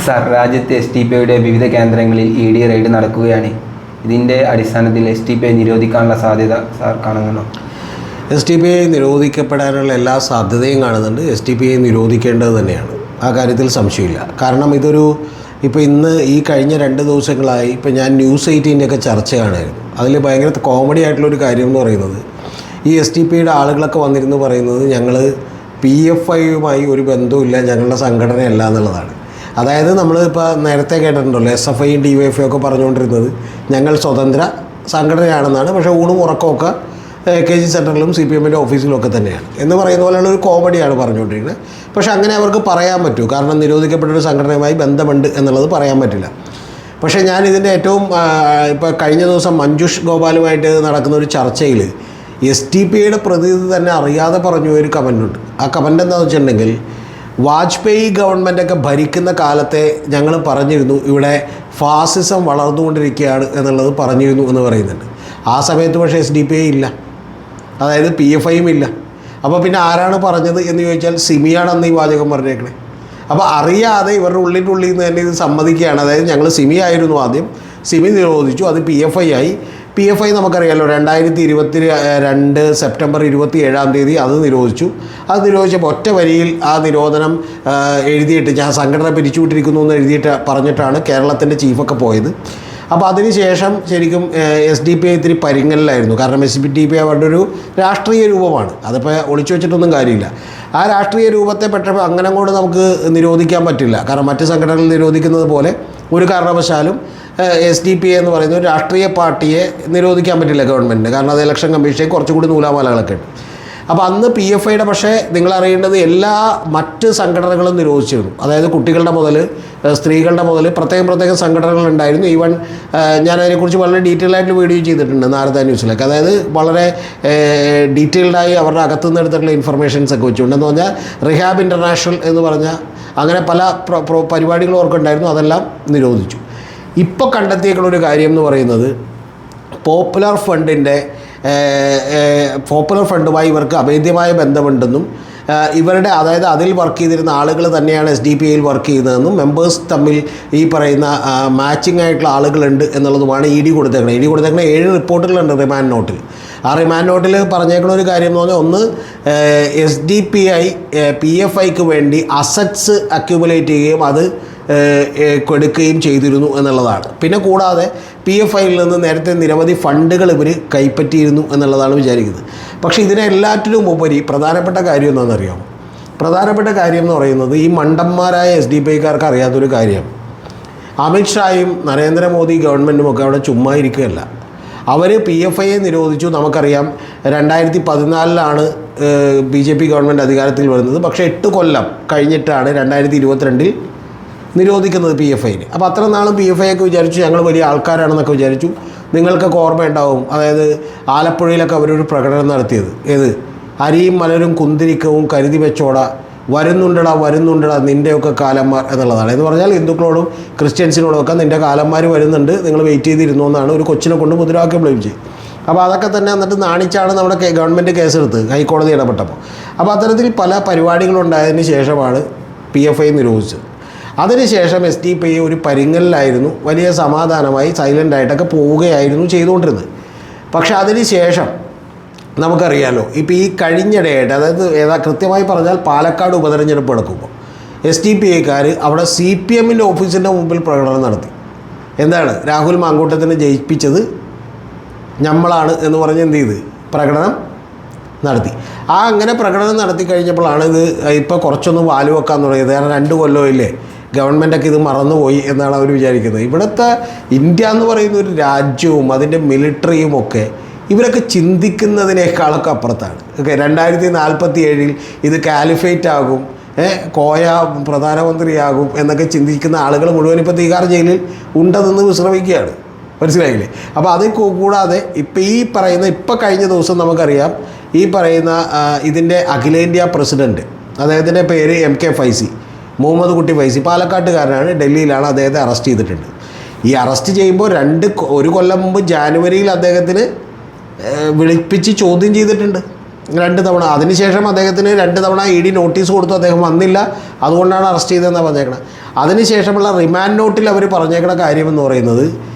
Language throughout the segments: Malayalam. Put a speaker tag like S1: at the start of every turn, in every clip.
S1: സാർ, രാജ്യത്തെ STPയുടെ വിവിധ കേന്ദ്രങ്ങളിൽ ED റെയ്ഡ് നടക്കുകയാണ്. ഇതിൻ്റെ അടിസ്ഥാനത്തിൽ STPയെ നിരോധിക്കാനുള്ള സാധ്യത സാർ കാണുന്നുണ്ടോ?
S2: STPയെ നിരോധിക്കപ്പെടാനുള്ള എല്ലാ സാധ്യതയും കാണുന്നുണ്ട്. STPയെ നിരോധിക്കേണ്ടത് തന്നെയാണ്, ആ കാര്യത്തിൽ സംശയമില്ല. കാരണം ഇപ്പോൾ ഇന്ന് ഈ കഴിഞ്ഞ 2 ദിവസങ്ങളായി ഇപ്പോൾ ഞാൻ ന്യൂസ് 18 ചർച്ച കാണായിരുന്നു. അതിൽ ഭയങ്കര കോമഡി ആയിട്ടുള്ളൊരു കാര്യം എന്ന് പറയുന്നത്, ഈ STPയുടെ ആളുകളൊക്കെ വന്നിരുന്നു പറയുന്നത് ഞങ്ങൾ PFIയുമായി ഒരു ബന്ധവുമില്ല, ഞങ്ങളുടെ സംഘടനയല്ല എന്നുള്ളതാണ്. അതായത് നമ്മളിപ്പോൾ നേരത്തെ കേട്ടിട്ടുണ്ടല്ലോ, SFIയും DYFI ഒക്കെ പറഞ്ഞുകൊണ്ടിരുന്നത് ഞങ്ങൾ സ്വതന്ത്ര സംഘടനയാണെന്നാണ്. പക്ഷേ ഊണും ഉറക്കമൊക്കെ KG സെൻറ്ററിലും CPMൻ്റെ ഓഫീസിലും ഒക്കെ തന്നെയാണ് എന്ന് പറയുന്ന പോലെയുള്ള ഒരു കോമഡിയാണ് പറഞ്ഞുകൊണ്ടിരിക്കുന്നത്. പക്ഷേ അങ്ങനെ അവർക്ക് പറയാൻ പറ്റൂ, കാരണം നിരോധിക്കപ്പെട്ടൊരു സംഘടനയുമായി ബന്ധമുണ്ട് എന്നുള്ളത് പറയാൻ പറ്റില്ല. പക്ഷേ ഞാൻ ഇതിൻ്റെ ഏറ്റവും ഇപ്പോൾ കഴിഞ്ഞ ദിവസം മഞ്ജുഷ് ഗോപാലുമായിട്ട് നടക്കുന്ന ഒരു ചർച്ചയിൽ STPയുടെ പ്രതിനിധി തന്നെ അറിയാതെ പറഞ്ഞു ഒരു കമൻറ്റുണ്ട്. ആ കമൻ്റ് എന്താണെന്ന് വെച്ചിട്ടുണ്ടെങ്കിൽ, വാജ്പേയി ഗവൺമെൻറ്റൊക്കെ ഭരിക്കുന്ന കാലത്തെ ഞങ്ങൾ പറഞ്ഞിരുന്നു ഇവിടെ ഫാസിസം വളർന്നുകൊണ്ടിരിക്കുകയാണ് എന്നുള്ളത് പറഞ്ഞിരുന്നു എന്ന് പറയുന്നുണ്ട്. ആ സമയത്ത് പക്ഷേ SDPI ഇല്ല, അതായത് PFIയും ഇല്ല. അപ്പോൾ പിന്നെ ആരാണ് പറഞ്ഞത് എന്ന് ചോദിച്ചാൽ സിമിയാണ് അന്ന് ഈ വാചകം പറഞ്ഞേക്കണേ. അപ്പോൾ അറിയാതെ ഇവരുടെ ഉള്ളിൽ നിന്ന് തന്നെ ഇത് സമ്മതിക്കുകയാണ്. അതായത് ഞങ്ങൾ സിമി ആയിരുന്നു ആദ്യം, സിമി നിരോധിച്ചു, അത് PFI ആയി. PFI നമുക്കറിയാമല്ലോ 2022 സെപ്റ്റംബർ 27 അത് നിരോധിച്ചു. അത് നിരോധിച്ചപ്പോൾ ഒറ്റ വരിയിൽ ആ നിരോധനം എഴുതിയിട്ട് ഞാൻ സംഘടന പിരിച്ചുവിട്ടിരിക്കുന്നു എന്ന് എഴുതിയിട്ട് പറഞ്ഞിട്ടാണ് കേരളത്തിൻ്റെ ചീഫൊക്കെ പോയത്. അപ്പോൾ അതിന് ശേഷം ശരിക്കും SDPI ഇത്തിരി പരിങ്ങലിലായിരുന്നു. കാരണം SDPI അവരുടെ ഒരു രാഷ്ട്രീയ രൂപമാണ്, അതിപ്പോൾ ഒളിച്ചു വെച്ചിട്ടൊന്നും കാര്യമില്ല. ആ രാഷ്ട്രീയ രൂപത്തെ പെട്ടപ്പോൾ അങ്ങനെ കൊണ്ട് നമുക്ക് നിരോധിക്കാൻ പറ്റില്ല. കാരണം മറ്റ് സംഘടനകൾ നിരോധിക്കുന്നത് പോലെ ഒരു കാരണവശാലും SDPI എന്ന് പറയുന്ന ഒരു രാഷ്ട്രീയ പാർട്ടിയെ നിരോധിക്കാൻ പറ്റില്ല ഗവൺമെൻറ്റിന്. കാരണം അത് ഇലക്ഷൻ കമ്മീഷനെ കുറച്ചുകൂടി നൂലാമാലകളൊക്കെ ഉണ്ട്. അപ്പോൾ അന്ന് PFIയുടെ പക്ഷേ നിങ്ങളറിയേണ്ടത് എല്ലാ മറ്റ് സംഘടനകളും നിരോധിച്ചിരുന്നു. അതായത് കുട്ടികളുടെ മുതൽ സ്ത്രീകളുടെ മുതൽ പ്രത്യേകം സംഘടനകളുണ്ടായിരുന്നു. ഈവൻ ഞാനതിനെക്കുറിച്ച് വളരെ ഡീറ്റെയിൽഡായിട്ട് വീഡിയോ ചെയ്തിട്ടുണ്ട് നാരദ ന്യൂസിലൊക്കെ. അതായത് വളരെ ഡീറ്റെയിൽഡായി അവരുടെ അകത്തുനിന്ന് എടുത്തിട്ടുള്ള ഇൻഫർമേഷൻസ് ഒക്കെ വെച്ചുകൊണ്ടെന്ന് പറഞ്ഞാൽ റിഹാബ് ഇൻ്റർനാഷണൽ എന്ന് പറഞ്ഞാൽ അങ്ങനെ പല പരിപാടികളും അവർക്കുണ്ടായിരുന്നു, അതെല്ലാം നിരോധിച്ചു. ഇപ്പോൾ കണ്ടെത്തിയേക്കുള്ളൊരു കാര്യം എന്ന് പറയുന്നത് പോപ്പുലർ ഫണ്ടുമായി ഇവർക്ക് അഭേദ്യമായ ബന്ധമുണ്ടെന്നും ഇവരുടെ അതായത് അതിൽ വർക്ക് ചെയ്തിരുന്ന ആളുകൾ തന്നെയാണ് SDPIയിൽ വർക്ക് ചെയ്തതെന്നും മെമ്പേഴ്സ് തമ്മിൽ ഈ പറയുന്ന മാച്ചിങ് ആയിട്ടുള്ള ആളുകളുണ്ട് എന്നുള്ളതുമാണ് ED കൊടുത്തേക്കുന്നത്. ED കൊടുത്തേക്കുന്ന 7 റിപ്പോർട്ടുകളുണ്ട് റിമാൻഡ് നോട്ടിൽ. ആ റിമാൻഡ് നോട്ടിൽ പറഞ്ഞേക്കുന്ന ഒരു കാര്യം എന്ന് പറഞ്ഞാൽ, ഒന്ന് SDPI PFIക്ക് വേണ്ടി അസറ്റ്സ് അക്യുമുലേറ്റ് ചെയ്യുകയും അത് കൊടുക്കുകയും ചെയ്തിരുന്നു എന്നുള്ളതാണ്. പിന്നെ കൂടാതെ PFIയിൽ നിന്ന് നേരത്തെ നിരവധി ഫണ്ടുകൾ ഇവർ കൈപ്പറ്റിയിരുന്നു എന്നുള്ളതാണ് വിചാരിക്കുന്നത്. പക്ഷേ ഇതിനെല്ലാറ്റിലും ഉപരി പ്രധാനപ്പെട്ട കാര്യം എന്താണെന്നറിയാമോ? പ്രധാനപ്പെട്ട കാര്യം എന്ന് പറയുന്നത് ഈ മണ്ടന്മാരായ SDPIക്കാർക്ക് അറിയാത്തൊരു കാര്യമാണ്. അമിത്ഷായും നരേന്ദ്രമോദി ഗവൺമെൻറ്റുമൊക്കെ അവിടെ ചുമ്മാ ഇരിക്കുകയല്ല. അവർ PFIയെ നിരോധിച്ചു. നമുക്കറിയാം 2014 BJP ഗവൺമെൻറ് അധികാരത്തിൽ വരുന്നത്. പക്ഷേ 8 കൊല്ലം കഴിഞ്ഞിട്ടാണ് 2022 നിരോധിക്കുന്നത് PFIന്. അപ്പോൾ അത്ര നാളും PFIയൊക്കെ വിചാരിച്ചു ഞങ്ങൾ വലിയ ആൾക്കാരാണെന്നൊക്കെ വിചാരിച്ചു. നിങ്ങൾക്കൊക്കെ ഓർമ്മയുണ്ടാവും, അതായത് ആലപ്പുഴയിലൊക്കെ അവരൊരു പ്രകടനം നടത്തിയത് ഏത് അരിയും മലരും കുന്തിരിക്കവും കരുതി വെച്ചോട വരുന്നുണ്ടടാ നിൻ്റെയൊക്കെ കാലന്മാർ എന്നുള്ളതാണ്. എന്ന് പറഞ്ഞാൽ ഹിന്ദുക്കളോടും ക്രിസ്ത്യൻസിനോടുമൊക്കെ നിൻ്റെ കാലന്മാർ വരുന്നുണ്ട്, നിങ്ങൾ വെയിറ്റ് ചെയ്തിരുന്നു എന്നാണ് ഒരു കൊച്ചിനെ കൊണ്ട് മുദ്രാവാക്യം വിളിപ്പിച്ച്. അപ്പോൾ അതൊക്കെ തന്നെ എന്നിട്ട് നാണിച്ചാണ് നമ്മുടെ ഗവൺമെൻറ് കേസെടുത്ത് ഹൈക്കോടതി ഇടപെട്ടപ്പോൾ. അപ്പോൾ അത്തരത്തിൽ പല പരിപാടികളുണ്ടായതിന് ശേഷമാണ് PFI നിരോധിച്ചത്. അതിനുശേഷം SDPI ഒരു പരിങ്ങലിലായിരുന്നു, വലിയ സമാധാനമായി സൈലൻ്റായിട്ടൊക്കെ പോവുകയായിരുന്നു ചെയ്തുകൊണ്ടിരുന്നത്. പക്ഷേ അതിന് ശേഷം നമുക്കറിയാമല്ലോ, ഇപ്പോൾ ഈ കഴിഞ്ഞിടെയായിട്ട്, അതായത് കൃത്യമായി പറഞ്ഞാൽ പാലക്കാട് ഉപതെരഞ്ഞെടുപ്പ് നടക്കുമ്പോൾ SDPIക്കാർ അവിടെ CPMൻ്റെ ഓഫീസിൻ്റെ മുമ്പിൽ പ്രകടനം നടത്തി. എന്താണ്, രാഹുൽ മാങ്കൂട്ടത്തിനെ ജയിപ്പിച്ചത് നമ്മളാണ് എന്ന് പറഞ്ഞ് എന്ത് ചെയ്ത് പ്രകടനം നടത്തി. അങ്ങനെ പ്രകടനം നടത്തി കഴിഞ്ഞപ്പോഴാണ് ഇത് ഇപ്പോൾ കുറച്ചൊന്ന് വാല് വെക്കാൻ തുടങ്ങിയത്. കാരണം 2 കൊല്ലമില്ലേ ഗവൺമെൻറ്റൊക്കെ ഇത് മറന്നുപോയി എന്നാണ് അവർ വിചാരിക്കുന്നത്. ഇവിടുത്തെ ഇന്ത്യ എന്ന് പറയുന്ന ഒരു രാജ്യവും അതിൻ്റെ മിലിറ്ററിയും ഒക്കെ ഇവരൊക്കെ ചിന്തിക്കുന്നതിനേക്കാളൊക്കെ അപ്പുറത്താണ്. 2047 ഇത് കാലിഫേറ്റ് ആകും, കോയ പ്രധാനമന്ത്രിയാകും എന്നൊക്കെ ചിന്തിക്കുന്ന ആളുകൾ മുഴുവൻ ഇപ്പോൾ തീഹാർ ജയിലിൽ ഉണ്ടെന്ന് വിശ്രമിക്കുകയാണ്. മനസ്സിലായില്ലേ? അപ്പോൾ അത് കൂടാതെ ഇപ്പോൾ കഴിഞ്ഞ ദിവസം നമുക്കറിയാം ഈ പറയുന്ന ഇതിൻ്റെ അഖിലേന്ത്യാ പ്രസിഡൻറ്റ്, അദ്ദേഹത്തിൻ്റെ പേര് MK ഫൈസി, മുഹമ്മദ് കുട്ടി ഫൈസി, പാലക്കാട്ടുകാരനാണ്, ഡൽഹിയിലാണ്. അദ്ദേഹത്തെ അറസ്റ്റ് ചെയ്തിട്ടുണ്ട്. ഈ അറസ്റ്റ് ചെയ്യുമ്പോൾ 1 കൊല്ലം മുമ്പ് ജാനുവരിയിൽ അദ്ദേഹത്തിന് വിളിപ്പിച്ച് ചോദ്യം ചെയ്തിട്ടുണ്ട്. 2 തവണ. അതിനുശേഷം അദ്ദേഹത്തിന് 2 തവണ ED നോട്ടീസ് കൊടുത്തു, അദ്ദേഹം വന്നില്ല, അതുകൊണ്ടാണ് അറസ്റ്റ് ചെയ്തതെന്നാണ് പറഞ്ഞേക്കണം. അതിനുശേഷമുള്ള റിമാൻഡ് നോട്ടിൽ അവർ പറഞ്ഞേക്കണ കാര്യമെന്ന് പറയുന്നത്,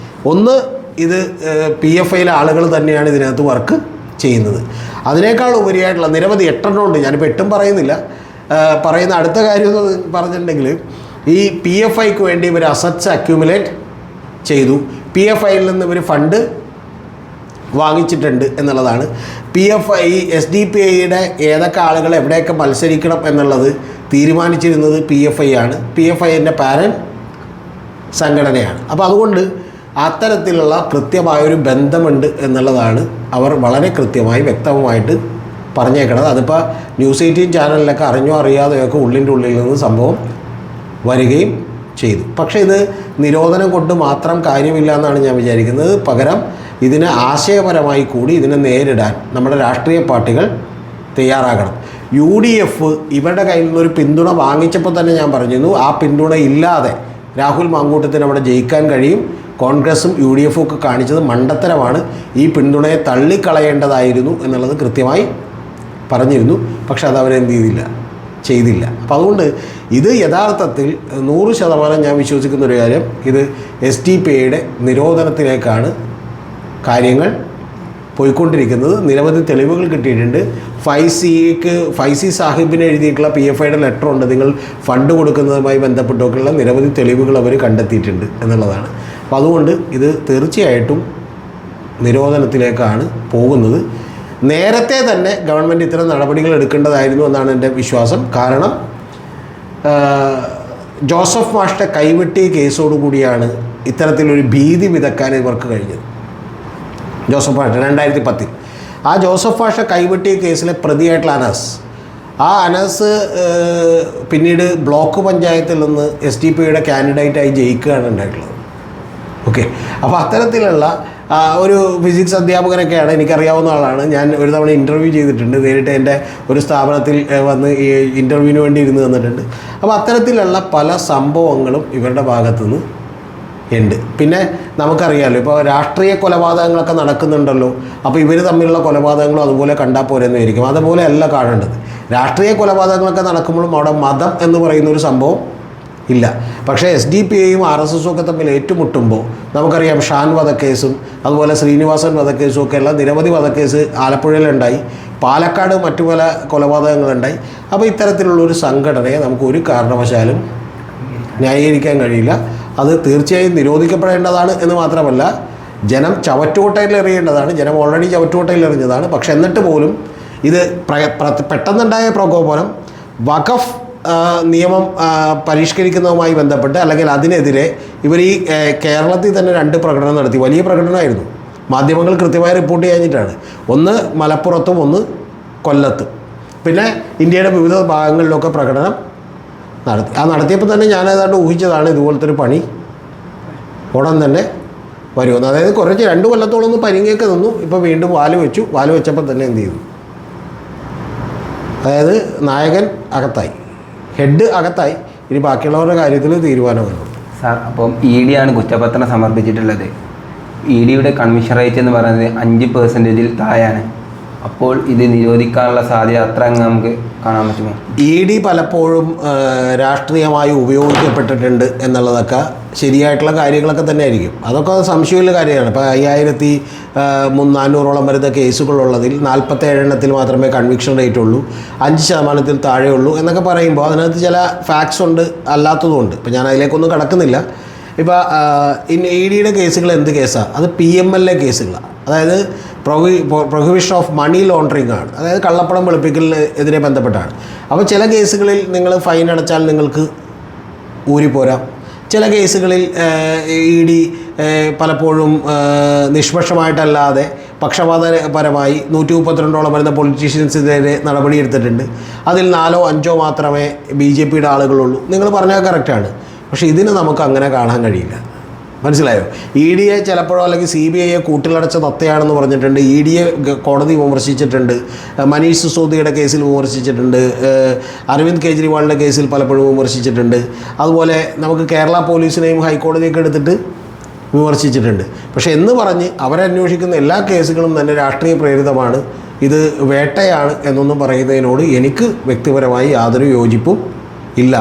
S2: ഒന്ന് ഇത് PFIയിലെ ആളുകൾ തന്നെയാണ് ഇതിനകത്ത് വർക്ക് ചെയ്യുന്നത്. അതിനേക്കാൾ ഉപരിയായിട്ടുള്ള നിരവധി 8 ഉണ്ട്, ഞാനിപ്പോൾ 8 പറയുന്നില്ല. പറയുന്ന അടുത്ത കാര്യം എന്ന് പറഞ്ഞിട്ടുണ്ടെങ്കിൽ ഈ PFIക്ക് വേണ്ടി ഇവർ അസറ്റ്സ് അക്യൂമുലേറ്റ് ചെയ്തു, PFIയിൽ നിന്ന് ഇവർ ഫണ്ട് വാങ്ങിച്ചിട്ടുണ്ട് എന്നുള്ളതാണ്. PFI SDPIയുടെ ഏതൊക്കെ ആളുകൾ എവിടെയൊക്കെ മത്സരിക്കണം എന്നുള്ളത് തീരുമാനിച്ചിരുന്നത് PFI ആണ്. PFIൻ്റെ പാരൻറ്റ് സംഘടനയാണ്. അപ്പോൾ അതുകൊണ്ട് അത്തരത്തിലുള്ള കൃത്യമായൊരു ബന്ധമുണ്ട് എന്നുള്ളതാണ് അവർ വളരെ കൃത്യമായി വ്യക്തമായിട്ട് പറഞ്ഞേക്കണത്. അതിപ്പോൾ ന്യൂസ് 18 ചാനലിലൊക്കെ അറിഞ്ഞോ അറിയാതെയൊക്കെ ഉള്ളിൻ്റെ ഉള്ളിൽ നിന്ന് സംഭവം വരികയും ചെയ്തു. പക്ഷേ ഇത് നിരോധനം കൊണ്ട് മാത്രം കാര്യമില്ല എന്നാണ് ഞാൻ വിചാരിക്കുന്നത്. പകരം ഇതിനെ ആശയപരമായി കൂടി ഇതിനെ നേരിടാൻ നമ്മുടെ രാഷ്ട്രീയ പാർട്ടികൾ തയ്യാറാകണം. UDF ഇവരുടെ കയ്യിൽ നിന്നൊരു പിന്തുണ വാങ്ങിച്ചപ്പോൾ തന്നെ ഞാൻ പറഞ്ഞിരുന്നു, ആ പിന്തുണ ഇല്ലാതെ രാഹുൽ മാങ്കൂട്ടത്തിന് അവിടെ ജയിക്കാൻ കഴിയും. കോൺഗ്രസും UDF ഒക്കെ കാണിച്ചത് മണ്ടത്തരമാണ്, ഈ പിന്തുണയെ തള്ളിക്കളയേണ്ടതായിരുന്നു എന്നുള്ളത് കൃത്യമായി പറഞ്ഞിരുന്നു. പക്ഷെ അത് അവരെന്ത് ചെയ്തില്ല. അപ്പോൾ അതുകൊണ്ട് ഇത് യഥാർത്ഥത്തിൽ 100% ഞാൻ വിശ്വസിക്കുന്ന ഒരു കാര്യം, ഇത് SDPIയുടെ നിരോധനത്തിലേക്കാണ് കാര്യങ്ങൾ പോയിക്കൊണ്ടിരിക്കുന്നത്. നിരവധി തെളിവുകൾ കിട്ടിയിട്ടുണ്ട്. ഫൈസി സാഹിബിന് എഴുതിയിട്ടുള്ള PFIയുടെ ലെറ്റർ ഉണ്ട്, നിങ്ങൾ ഫണ്ട് കൊടുക്കുന്നതുമായി ബന്ധപ്പെട്ടൊക്കെയുള്ള നിരവധി തെളിവുകൾ അവർ കണ്ടെത്തിയിട്ടുണ്ട് എന്നുള്ളതാണ്. അപ്പോൾ അതുകൊണ്ട് ഇത് തീർച്ചയായിട്ടും നിരോധനത്തിലേക്കാണ് പോകുന്നത്. നേരത്തെ തന്നെ ഗവൺമെൻറ് ഇത്തരം നടപടികൾ എടുക്കേണ്ടതായിരുന്നു എന്നാണ് എൻ്റെ വിശ്വാസം. കാരണം ജോസഫ് മാഷ്ടെ കൈവെട്ടിയ കേസോടുകൂടിയാണ് ഇത്തരത്തിലൊരു ഭീതി വിതക്കാൻ ഇവർക്ക് കഴിഞ്ഞത്. ജോസഫ് മാഷ 2010 ആ ജോസഫ് മാഷ കൈവെട്ടിയ കേസിലെ പ്രതിയായിട്ടുള്ള അനസ് പിന്നീട് ബ്ലോക്ക് പഞ്ചായത്തിൽ നിന്ന് SDPIയുടെ കാൻഡിഡേറ്റായി ജയിക്കുകയാണ് ഉണ്ടായിട്ടുള്ളത്. ഓക്കെ, അപ്പോൾ അത്തരത്തിലുള്ള ഒരു ഫിസിക്സ് അധ്യാപകനൊക്കെയാണ്, എനിക്കറിയാവുന്ന ആളാണ്. ഞാൻ ഒരു തവണ ഇൻ്റർവ്യൂ ചെയ്തിട്ടുണ്ട്, നേരിട്ട് എൻ്റെ ഒരു സ്ഥാപനത്തിൽ വന്ന് ഈ ഇൻ്റർവ്യൂവിന് വേണ്ടി ഇരുന്ന് തന്നിട്ടുണ്ട്. അപ്പോൾ അത്തരത്തിലുള്ള പല സംഭവങ്ങളും ഇവരുടെ ഭാഗത്തുനിന്ന് ഉണ്ട്. പിന്നെ നമുക്കറിയാമല്ലോ, ഇപ്പോൾ രാഷ്ട്രീയ കൊലപാതകങ്ങളൊക്കെ നടക്കുന്നുണ്ടല്ലോ, അപ്പോൾ ഇവർ തമ്മിലുള്ള കൊലപാതകങ്ങളും അതുപോലെ കണ്ടാൽ പോരെന്ന് വിചാരിക്കും. അതുപോലെ അല്ല കാണേണ്ടത്. രാഷ്ട്രീയ കൊലപാതകങ്ങളൊക്കെ നടക്കുമ്പോഴും അവിടെ മതം എന്ന് പറയുന്ന ഒരു സംഭവം ഇല്ല. പക്ഷേ SDPIയും RSSും ഒക്കെ തമ്മിൽ ഏറ്റുമുട്ടുമ്പോൾ നമുക്കറിയാം, ഷാൻ വധക്കേസും അതുപോലെ ശ്രീനിവാസൻ വധക്കേസും ഒക്കെ ഉള്ള നിരവധി വധക്കേസ് ആലപ്പുഴയിലുണ്ടായി, പാലക്കാട് മറ്റു പല കൊലപാതകങ്ങളുണ്ടായി. അപ്പോൾ ഇത്തരത്തിലുള്ളൊരു സംഘടനയെ നമുക്ക് ഒരു കാരണവശാലും ന്യായീകരിക്കാൻ കഴിയില്ല. അത് തീർച്ചയായും നിരോധിക്കപ്പെടേണ്ടതാണ് എന്ന് മാത്രമല്ല, ജനം ചവറ്റുകൊട്ടയിൽ എറിയേണ്ടതാണ്. ജനം ഓൾറെഡി ചവറ്റുകൊട്ടയിൽ എറിഞ്ഞതാണ്. പക്ഷെ എന്നിട്ട് പോലും ഇത് പെട്ടെന്നുണ്ടായ പ്രകോപനം വഖഫ് നിയമം പരിഷ്കരിക്കുന്നതുമായി ബന്ധപ്പെട്ട് അല്ലെങ്കിൽ അതിനെതിരെ ഇവർ ഈ കേരളത്തിൽ തന്നെ 2 പ്രകടനം നടത്തി. വലിയ പ്രകടനമായിരുന്നു. മാധ്യമങ്ങൾ കൃത്യമായി റിപ്പോർട്ട് ചെയ്യാഞ്ഞിട്ടാണ്. ഒന്ന് മലപ്പുറത്തും ഒന്ന് കൊല്ലത്തും. പിന്നെ ഇന്ത്യയുടെ വിവിധ ഭാഗങ്ങളിലൊക്കെ പ്രകടനം നടത്തി. ആ നടത്തിയപ്പോൾ തന്നെ ഞാൻ ഏതാണ്ട് ഊഹിച്ചതാണ് ഇതുപോലത്തെ ഒരു പണി ഉടൻ തന്നെ വരുമെന്ന്. അതായത് കുറച്ച് 2 കൊല്ലത്തോളം ഒന്ന് പരിങ്ങിയൊക്കെ നിന്നു, ഇപ്പോൾ വീണ്ടും വാല് വെച്ചപ്പോൾ തന്നെ എന്ത് ചെയ്തു, അതായത് നായകൻ അകത്തായി, ഹെഡ് അകത്തായി. ഇനി ബാക്കിയുള്ളവരുടെ കാര്യത്തിൽ തീരുമാനമാണ്.
S1: സാർ, അപ്പം ED ആണ് കുറ്റപത്രം സമർപ്പിച്ചിട്ടുള്ളത്. EDയുടെ കൺവിഷൻ റേറ്റ് എന്ന് പറയുന്നത് 5% താഴെയാണ്. അപ്പോൾ ഇത് നിരോധിക്കാനുള്ള സാധ്യത അത്ര അങ്ങ് നമുക്ക് കാണാൻ പറ്റുമോ?
S2: ED പലപ്പോഴും രാഷ്ട്രീയമായി ഉപയോഗിക്കപ്പെട്ടിട്ടുണ്ട് എന്നുള്ളതൊക്കെ ശരിയായിട്ടുള്ള കാര്യങ്ങളൊക്കെ തന്നെ ആയിരിക്കും. അതൊക്കെ സംശയമുള്ള കാര്യമാണ്. ഇപ്പോൾ 5400ഓളം വരുന്ന കേസുകളുള്ളതിൽ 47 മാത്രമേ കൺവിക്ഷൻ റേറ്റ് ഉള്ളൂ, 5% താഴെയുള്ളൂ എന്നൊക്കെ പറയുമ്പോൾ അതിനകത്ത് ചില ഫാക്ട്സ് ഉണ്ട്, അല്ലാത്തതുമുണ്ട്. ഇപ്പോൾ ഞാൻ അതിലേക്കൊന്നും കടക്കുന്നില്ല. ഇപ്പോൾ EDയുടെ കേസുകൾ എന്ത് കേസാണ്? അത് PMLA കേസുകളാണ്. അതായത് പ്രൊഹിബിഷൻ ഓഫ് മണി ലോണ്ടറിങ് ആണ്. അതായത് കള്ളപ്പണം വെളുപ്പിക്കലിനെതിരെ ബന്ധപ്പെട്ടാണ്. അപ്പോൾ ചില കേസുകളിൽ നിങ്ങൾ ഫൈൻ അടച്ചാൽ നിങ്ങൾക്ക് ഊരിപ്പോരാം. ചില കേസുകളിൽ ED പലപ്പോഴും നിഷ്പക്ഷമായിട്ടല്ലാതെ പക്ഷപാതപരമായി 132ഓളം വരുന്ന പൊളിറ്റീഷ്യൻസിനെതിരെ നടപടിയെടുത്തിട്ടുണ്ട്. അതിൽ 4ഓ 5ഓ മാത്രമേ BJPയുടെ ആളുകളുള്ളൂ. നിങ്ങൾ പറഞ്ഞാൽ കറക്റ്റാണ്. പക്ഷേ ഇതിന് നമുക്ക് അങ്ങനെ കാണാൻ കഴിയില്ല. മനസ്സിലായോ? EDയെ ചിലപ്പോഴോ അല്ലെങ്കിൽ CBIയെ കൂട്ടിലടച്ച തത്തയാണെന്ന് പറഞ്ഞിട്ടുണ്ട്. EDയെ കോടതി വിമർശിച്ചിട്ടുണ്ട്. മനീഷ് സിസോദിയുടെ കേസിൽ വിമർശിച്ചിട്ടുണ്ട്. അരവിന്ദ് കെജ്രിവാളിൻ്റെ കേസിൽ പലപ്പോഴും വിമർശിച്ചിട്ടുണ്ട്. അതുപോലെ നമുക്ക് കേരള പോലീസിനെയും ഹൈക്കോടതിയൊക്കെ എടുത്തിട്ട് വിമർശിച്ചിട്ടുണ്ട്. പക്ഷേ എന്ന് പറഞ്ഞ് അവരന്വേഷിക്കുന്ന എല്ലാ കേസുകളും തന്നെ രാഷ്ട്രീയ പ്രേരിതമാണ്, ഇത് വേട്ടയാണ് എന്നൊന്നും പറയുന്നതിനോട് എനിക്ക് വ്യക്തിപരമായി യാതൊരു യോജിപ്പും ഇല്ല.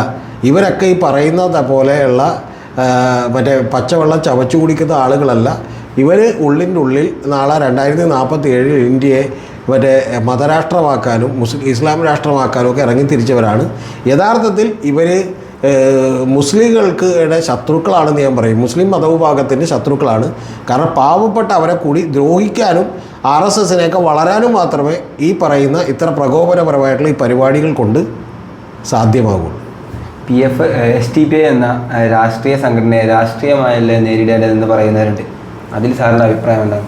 S2: ഇവരൊക്കെ ഈ പറയുന്നത് പോലെയുള്ള മറ്റേ പച്ചവെള്ളം ചവച്ചു കുടിക്കുന്ന ആളുകളല്ല. ഇവർ ഉള്ളിൻ്റെ ഉള്ളിൽ നാളെ 2047 ഇന്ത്യയെ മറ്റേ മതരാഷ്ട്രമാക്കാനും ഇസ്ലാം രാഷ്ട്രമാക്കാനും ഒക്കെ ഇറങ്ങി തിരിച്ചവരാണ്. യഥാർത്ഥത്തിൽ ഇവർ മുസ്ലിങ്ങൾക്ക് ശത്രുക്കളാണെന്ന് ഞാൻ പറയും. മുസ്ലിം മതവിഭാഗത്തിൻ്റെ ശത്രുക്കളാണ്. കാരണം പാവപ്പെട്ട അവരെ കൂടി ദ്രോഹിക്കാനും RSSനെയൊക്കെ വളരാനും മാത്രമേ ഈ പറയുന്ന ഇത്ര പ്രകോപനപരമായിട്ടുള്ള ഈ പരിപാടികൾ കൊണ്ട് സാധ്യമാകുള്ളൂ.
S1: SDPI എന്ന രാഷ്ട്രീയ സംഘടനയെ രാഷ്ട്രീയമായല്ലേ നേരിടേണ്ടതെന്ന് പറയുന്നവരുണ്ട്. അതിൽ സാറിൻ്റെ അഭിപ്രായം എന്താണ്?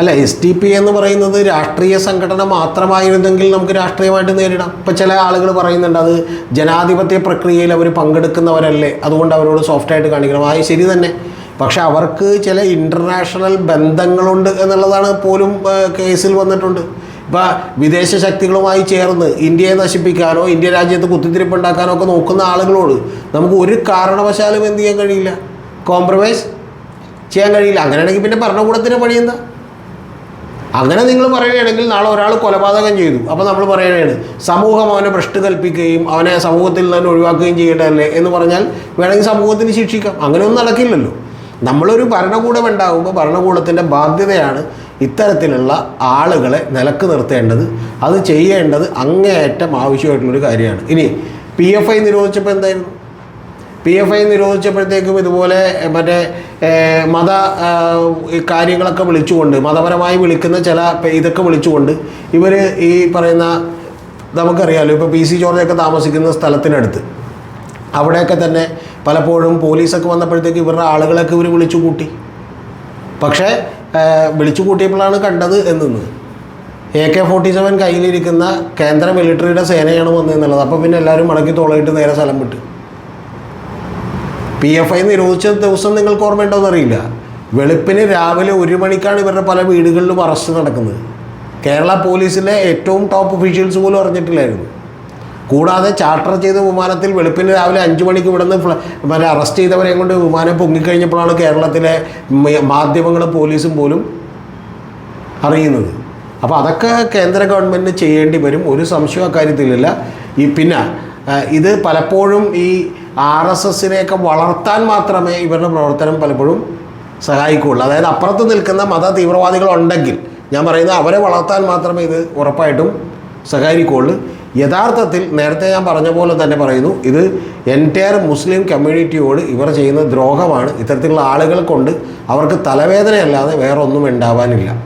S2: അല്ല, SDPI എന്ന് പറയുന്നത് രാഷ്ട്രീയ സംഘടന മാത്രമായിരുന്നെങ്കിൽ നമുക്ക് രാഷ്ട്രീയമായിട്ട് നേരിടാം. ഇപ്പോൾ ചില ആളുകൾ പറയുന്നുണ്ട് അത് ജനാധിപത്യ പ്രക്രിയയിൽ അവർ പങ്കെടുക്കുന്നവരല്ലേ, അതുകൊണ്ട് അവരോട് സോഫ്റ്റായിട്ട് കാണിക്കണം. ആ ശരി തന്നെ. പക്ഷെ അവർക്ക് ചില ഇൻ്റർനാഷണൽ ബന്ധങ്ങളുണ്ട് എന്നുള്ളതാണ് പോലും കേസിൽ വന്നിട്ടുണ്ട്. ഇപ്പോൾ വിദേശ ശക്തികളുമായി ചേർന്ന് ഇന്ത്യയെ നശിപ്പിക്കാനോ ഇന്ത്യ രാജ്യത്ത് കുത്തിത്തിരിപ്പുണ്ടാക്കാനോ ഒക്കെ നോക്കുന്ന ആളുകളോട് നമുക്ക് ഒരു കാരണവശാലും എന്ത് ചെയ്യാൻ കഴിയില്ല, കോംപ്രമൈസ് ചെയ്യാൻ കഴിയില്ല. അങ്ങനെയാണെങ്കിൽ പിന്നെ ഭരണകൂടത്തിൻ്റെ പണി എന്താ? അങ്ങനെ നിങ്ങൾ പറയുകയാണെങ്കിൽ നാളെ ഒരാൾ കൊലപാതകം ചെയ്തു, അപ്പോൾ നമ്മൾ പറയുകയാണ് സമൂഹം അവനെ ഭ്രഷ്ട് കൽപ്പിക്കുകയും അവനെ സമൂഹത്തിൽ നിന്ന് ഒഴിവാക്കുകയും ചെയ്യേണ്ടതല്ലേ എന്ന് പറഞ്ഞാൽ വേണമെങ്കിൽ സമൂഹത്തിന് ശിക്ഷിക്കാം. അങ്ങനെയൊന്നും നടക്കില്ലല്ലോ. നമ്മളൊരു ഭരണകൂടം ഉണ്ടാകുമ്പോൾ ഭരണകൂടത്തിൻ്റെ ബാധ്യതയാണ് ഇത്തരത്തിലുള്ള ആളുകളെ നിലക്ക് നിർത്തേണ്ടത്. അത് ചെയ്യേണ്ടത് അങ്ങേയറ്റം ആവശ്യമായിട്ടുള്ളൊരു കാര്യമാണ്. ഇനി PFI നിരോധിച്ചപ്പോൾ എന്തായിരുന്നു? PFI നിരോധിച്ചപ്പോഴത്തേക്കും ഇതുപോലെ മറ്റേ മത കാര്യങ്ങളൊക്കെ വിളിച്ചുകൊണ്ട്, മതപരമായി വിളിക്കുന്ന ചില ഇതൊക്കെ വിളിച്ചുകൊണ്ട് ഇവർ ഈ പറയുന്ന നമുക്കറിയാമല്ലോ, ഇപ്പോൾ PC ജോർജൊക്കെ താമസിക്കുന്ന സ്ഥലത്തിനടുത്ത് അവിടെയൊക്കെ തന്നെ പലപ്പോഴും പോലീസൊക്കെ വന്നപ്പോഴത്തേക്ക് ഇവരുടെ ആളുകളൊക്കെ ഇവർ വിളിച്ചു കൂട്ടി. പക്ഷേ വിളിച്ചു കൂട്ടിയപ്പോഴാണ് കണ്ടത് എന്നത് AK-47 കയ്യിലിരിക്കുന്ന കേന്ദ്ര മിലിറ്ററിയുടെ സേനയാണ് വന്നതെന്നുള്ളത്. അപ്പോൾ പിന്നെ എല്ലാവരും മടക്കി തോളയിട്ട് നേരെ സ്ഥലം വിട്ടു. PFI നിരോധിച്ച ദിവസം നിങ്ങൾക്ക് ഓർമ്മയുണ്ടോയെന്നറിയില്ല, വെളുപ്പിന് രാവിലെ 1 മണിക്കാണ് ഇവരുടെ പല വീടുകളിലും അറസ്റ്റ് നടക്കുന്നത്. കേരള പോലീസിലെ ഏറ്റവും ടോപ്പ് ഒഫീഷ്യൽസ് പോലും അറിഞ്ഞിട്ടില്ലായിരുന്നു. കൂടാതെ ചാർട്ടർ ചെയ്ത വിമാനത്തിൽ വെളുപ്പിന് രാവിലെ 5 മണിക്ക് ഇവിടുന്ന് മറ്റേ അറസ്റ്റ് ചെയ്തവരെയും കൊണ്ട് വിമാനം പൊങ്ങിക്കഴിഞ്ഞപ്പോഴാണ് കേരളത്തിലെ മാധ്യമങ്ങളും പോലീസും പോലും അറിയുന്നത്. അപ്പോൾ അതൊക്കെ കേന്ദ്ര ഗവൺമെൻറ് ചെയ്യേണ്ടി വരും, ഒരു സംശയം അക്കാര്യത്തിലില്ല. പിന്നെ ഇത് പലപ്പോഴും ഈ RSSനെയൊക്കെ വളർത്താൻ മാത്രമേ ഇവരുടെ പ്രവർത്തനം പലപ്പോഴും സഹായിക്കുകയുള്ളൂ. അതായത് അപ്പുറത്ത് നിൽക്കുന്ന മത തീവ്രവാദികളുണ്ടെങ്കിൽ ഞാൻ പറയുന്നത് അവരെ വളർത്താൻ മാത്രമേ ഇത് ഉറപ്പായിട്ടും സഹായിക്കുകയുള്ളൂ. യഥാർത്ഥത്തിൽ നേരത്തെ ഞാൻ പറഞ്ഞ പോലെ തന്നെ പറയുന്നു, ഇത് എൻറ്റയർ മുസ്ലിം കമ്മ്യൂണിറ്റിയോട് ഇവർ ചെയ്യുന്ന ദ്രോഹമാണ്. ഇത്തരത്തിലുള്ള ആളുകൾ കൊണ്ട് അവർക്ക് തലവേദനയല്ലാതെ വേറെ ഒന്നും ഉണ്ടാവാനില്ല.